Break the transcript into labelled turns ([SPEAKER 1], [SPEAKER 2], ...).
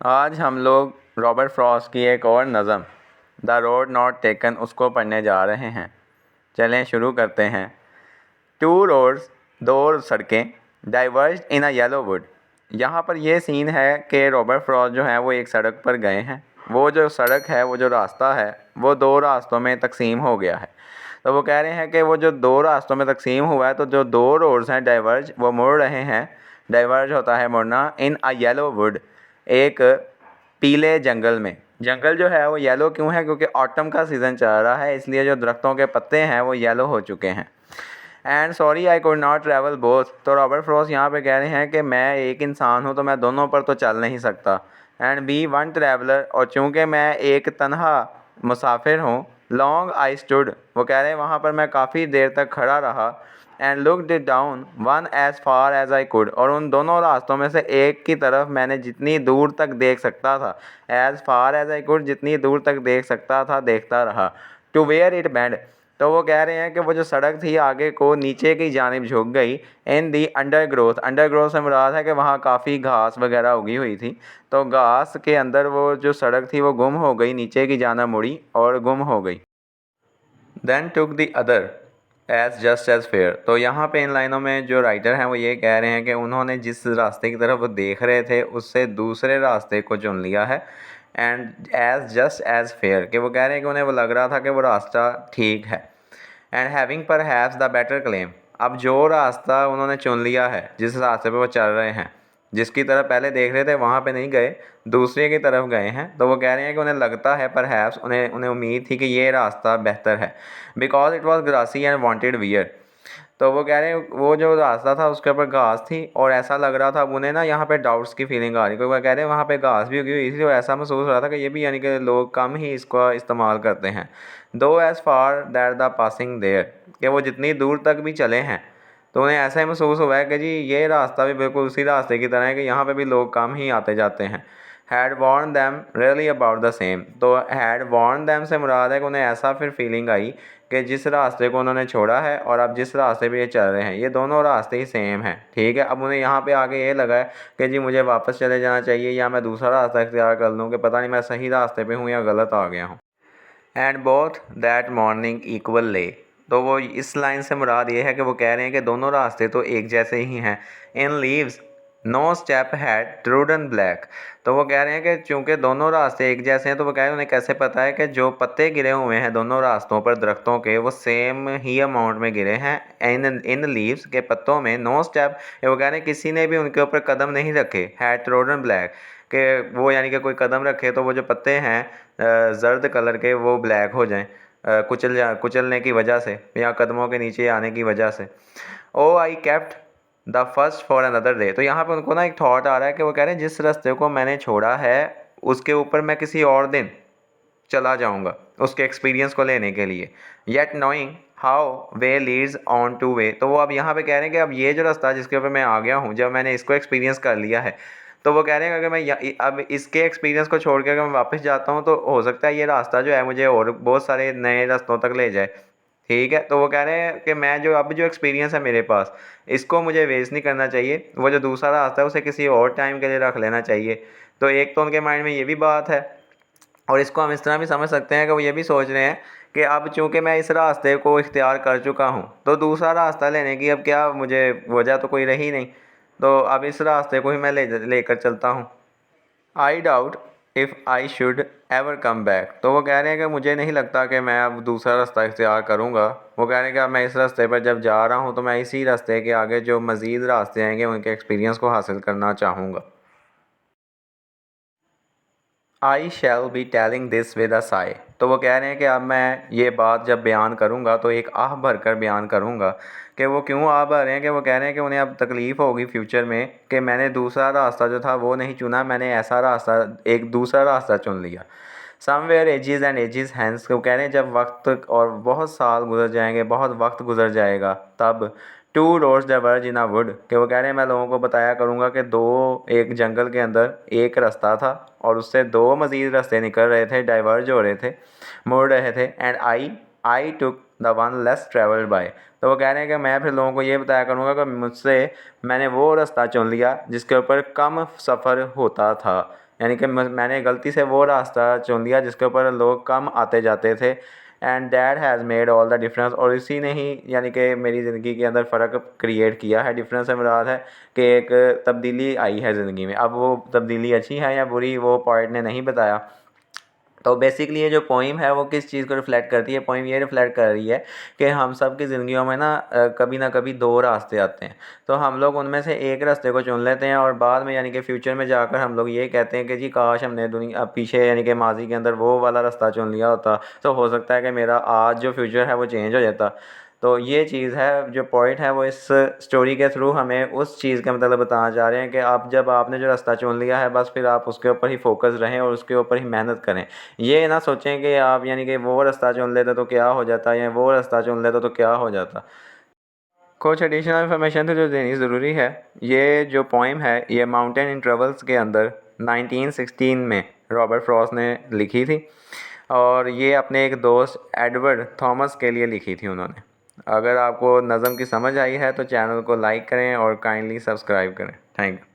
[SPEAKER 1] आज हम लोग रॉबर्ट फ्रॉस्ट की एक और नज़म द रोड नॉट टेकन उसको पढ़ने जा रहे हैं। चलें शुरू करते हैं। टू रोड्स, दो सड़कें, diverge in a yellow would. यहाँ पर ये सीन है कि रॉबर्ट फ्रॉस्ट जो है वो एक सड़क पर गए हैं। वो जो सड़क है, वो जो रास्ता है, वो दो रास्तों में तकसीम हो गया है। तो वो कह रहे हैं कि वो जो दो रास्तों में तकसीम हुआ है, तो जो दो रोड्स हैं डाइवर्ज, वो मुड़ रहे हैं। डाइवर्ज होता है मुड़ना। इन अ येलो वुड, एक पीले जंगल में। जंगल जो है वो येलो क्यों है? क्योंकि ऑटम का सीज़न चल रहा है, इसलिए जो दरख्तों के पत्ते हैं वो येलो हो चुके हैं। And sorry I could not travel both. तो रॉबर्ट फ्रॉस्ट यहाँ पे कह रहे हैं कि मैं एक इंसान हूँ, तो मैं दोनों पर तो चल नहीं सकता। एंड बी वन ट्रैवलर, और चूँकि मैं एक तन्हा मुसाफिर हूँ। लॉन्ग आई स्टूड, वो कह रहे हैं वहाँ पर मैं काफ़ी देर तक खड़ा रहा। And looked down one as far as I could, और उन दोनों रास्तों में से एक की तरफ मैंने जितनी दूर तक देख सकता था, as far as I could, जितनी दूर तक देख सकता था देखता रहा। टू वेयर इट बैंड, तो वो कह रहे हैं कि वो जो सड़क थी आगे को नीचे की जानिब झुक गई। इन the under growth, under growth से मुराद है कि वहाँ काफ़ी घास वगैरह उगी हुई थी। तो घास के अंदर वो जो सड़क थी वो गुम हो गई, नीचे की जानिब मुड़ी और गुम हो गई। Then took the other as just as fair. तो यहाँ पे इन लाइनों में जो राइटर हैं वो ये कह रहे हैं कि उन्होंने जिस रास्ते की तरफ वो देख रहे थे उससे दूसरे रास्ते को चुन लिया है। And as just as fair, कि वो कह रहे हैं कि उन्हें वो लग रहा था कि वो रास्ता ठीक है। एंड हैविंग पर हैव्स द बेटर क्लेम, अब जो रास्ता उन्होंने चुन लिया है, जिस रास्ते पे वो चल रहे हैं, जिसकी तरफ पहले देख रहे थे वहाँ पे नहीं गए, दूसरे की तरफ गए हैं, तो वो कह रहे हैं कि उन्हें लगता है पर हैव्स, उन्हें उन्हें उम्मीद थी कि ये रास्ता बेहतर है। Because it was grassy and wanted wear, तो वो कह रहे हैं वो जो रास्ता था उसके ऊपर घास थी और ऐसा लग रहा था। अब उन्हें ना यहाँ पे डाउट्स की फीलिंग आ रही, क्योंकि वो कह रहे हैं वहाँ पे घास भी उगी हुई थी और ऐसा महसूस हो रहा था कि ये भी यानी कि लोग कम ही इसको इस्तेमाल करते हैं। Though as for that the passing there, कि वो जितनी दूर तक भी चले हैं तो उन्हें ऐसा ही महसूस हुआ है कि जी ये रास्ता भी बिल्कुल उसी रास्ते की तरह है कि यहाँ पे भी लोग कम ही आते जाते हैं। Had worn them really about the same, तो हैड वॉर्न दैम से मुराद है कि उन्हें ऐसा फिर फीलिंग आई कि जिस रास्ते को उन्होंने छोड़ा है और अब जिस रास्ते पे ये चल रहे हैं, ये दोनों रास्ते ही सेम हैं। ठीक है, अब उन्हें यहाँ पे आके ये लगा है कि जी मुझे वापस चले जाना चाहिए या मैं दूसरा रास्ता इख्तियार कर लूँ कि पता नहीं मैं सही रास्ते पे हूँ या गलत आ गया हूँ। And both that morning equal ले, तो वो इस लाइन से मुराद ये है कि वो कह रहे हैं कि दोनों रास्ते तो एक जैसे ही हैं। In leaves no step had trodden black, तो वो कह रहे हैं कि चूंकि दोनों रास्ते एक जैसे हैं, तो वो कह रहे हैं उन्हें कैसे पता है कि जो पत्ते गिरे हुए हैं दोनों रास्तों पर दरख्तों के, वो सेम ही अमाउंट में गिरे हैं। इन इन लीव्स के पत्तों में, नो स्टेप, वो कह रहे हैं किसी ने भी उनके ऊपर कदम नहीं रखे। हैड ट्रूडन ब्लैक, कि वो यानी कि कोई कदम रखे तो वो जो पत्ते हैं ज़र्द कलर के वो ब्लैक हो जाएं, कुचलने की वजह से या कदमों के नीचे आने की वजह से। Oh I kept the first for another day, तो यहाँ पे उनको ना एक थॉट आ रहा है कि वो कह रहे हैं जिस रास्ते को मैंने छोड़ा है उसके ऊपर मैं किसी और दिन चला जाऊँगा उसके एक्सपीरियंस को लेने के लिए। Yet knowing how way Leeds on two way, तो वो अब यहाँ पे कह रहे हैं कि अब ये जो रास्ता जिसके ऊपर मैं आ गया हूँ, जब मैंने इसको एक्सपीरियंस कर लिया है, तो वो कह रहे हैं कि अगर मैं अब इसके एक्सपीरियंस को छोड़ के अगर मैं वापस जाता हूँ तो हो सकता है ये रास्ता जो है मुझे और बहुत सारे नए रास्तों तक ले जाए। ठीक है, तो वो कह रहे हैं कि मैं जो अब जो एक्सपीरियंस है मेरे पास, इसको मुझे वेस्ट नहीं करना चाहिए। वो जो दूसरा रास्ता है उसे किसी और टाइम के लिए रख लेना चाहिए। तो एक तो उनके माइंड में ये भी बात है, और इसको हम इस तरह भी समझ सकते हैं कि वो ये भी सोच रहे हैं कि अब चूंकि मैं इस रास्ते को इख्तियार कर चुका हूँ, तो दूसरा रास्ता लेने की अब क्या मुझे वजह तो कोई रही नहीं, तो अब इस रास्ते को ही मैं लेकर चलता हूँ। I doubt if I should ever come back, तो वो कह रहे हैं कि मुझे नहीं लगता कि मैं अब दूसरा रास्ता इख्तियार करूँगा। वो कह रहे हैं कि अब मैं इस रास्ते पर जब जा रहा हूँ तो मैं इसी रास्ते के आगे जो मज़ीद रास्ते आएंगे उनके एक्सपीरियंस को हासिल करना चाहूँगा। I shall be telling this with a sigh, तो वो कह रहे हैं कि अब मैं ये बात जब बयान करूँगा तो एक आह भर कर बयान करूँगा। कि वो क्यों आह भर रहे हैं? कि वो कह रहे हैं कि उन्हें अब तकलीफ़ होगी फ्यूचर में कि मैंने दूसरा रास्ता जो था वो नहीं चुना, मैंने ऐसा रास्ता, एक दूसरा रास्ता चुन लिया। Somewhere ages and ages hence, वो कह रहे हैं जब वक्त और बहुत साल गुजर जाएंगे, बहुत वक्त गुजर जाएगा, तब two roads diverge in a wood, कि वो कह रहे हैं मैं लोगों को बताया करूँगा कि दो, एक जंगल के अंदर एक रास्ता था और उससे दो मज़ीद रास्ते निकल रहे थे, डाइवर्ज हो रहे थे, मुड़ रहे थे। And I I took the one less travelled by. तो वो कह रहे हैं कि मैं फिर लोगों को ये बताया करूँगा कि मुझसे मैंने वो रास्ता चुन लिया जिसके ऊपर कम सफ़र होता था, यानी कि मैंने गलती से वो रास्ता चुन लिया जिसके ऊपर लोग कम आते जाते थे। And that has made all the difference, और इसी ने ही यानी कि मेरी ज़िंदगी के अंदर फ़र्क क्रिएट किया है। डिफरेंस से मुराद है कि एक तब्दीली आई है ज़िंदगी में। अब वो तब्दीली अच्छी है या बुरी, वो पॉइंट ने नहीं बताया। तो बेसिकली ये जो पोइम है वो किस चीज़ को रिफ्लेक्ट करती है? पोइम ये रिफ्लेक्ट कर रही है कि हम सब की ज़िंदगियों में ना कभी दो रास्ते आते हैं। तो हम लोग उनमें से एक रास्ते को चुन लेते हैं और बाद में यानी कि फ्यूचर में जाकर हम लोग ये कहते हैं कि जी काश हमने दुनिया पीछे यानी कि माजी के अंदर वो वाला रास्ता चुन लिया होता, तो हो सकता है कि मेरा आज जो फ्यूचर है वो चेंज हो जाता। तो ये चीज़ है, जो पॉइंट है वो इस स्टोरी के थ्रू हमें उस चीज़ का मतलब बताना चाह रहे हैं कि आप जब आपने जो रास्ता चुन लिया है बस फिर आप उसके ऊपर ही फोकस रहें और उसके ऊपर ही मेहनत करें। ये ना सोचें कि आप यानी कि वो रास्ता चुन लेते तो क्या हो जाता या वो रास्ता चुन लेते तो क्या हो जाता। कुछ एडिशनल इन्फॉर्मेशन तो जो देनी ज़रूरी है, ये जो पोइम है ये माउंटेन इन ट्रेवल्स के अंदर 1916 में रॉबर्ट फ्रॉस्ट ने लिखी थी और ये अपने एक दोस्त एडवर्ड थॉमस के लिए लिखी थी उन्होंने। अगर आपको नज़म की समझ आई है तो चैनल को लाइक करें और काइंडली सब्सक्राइब करें। Thank you.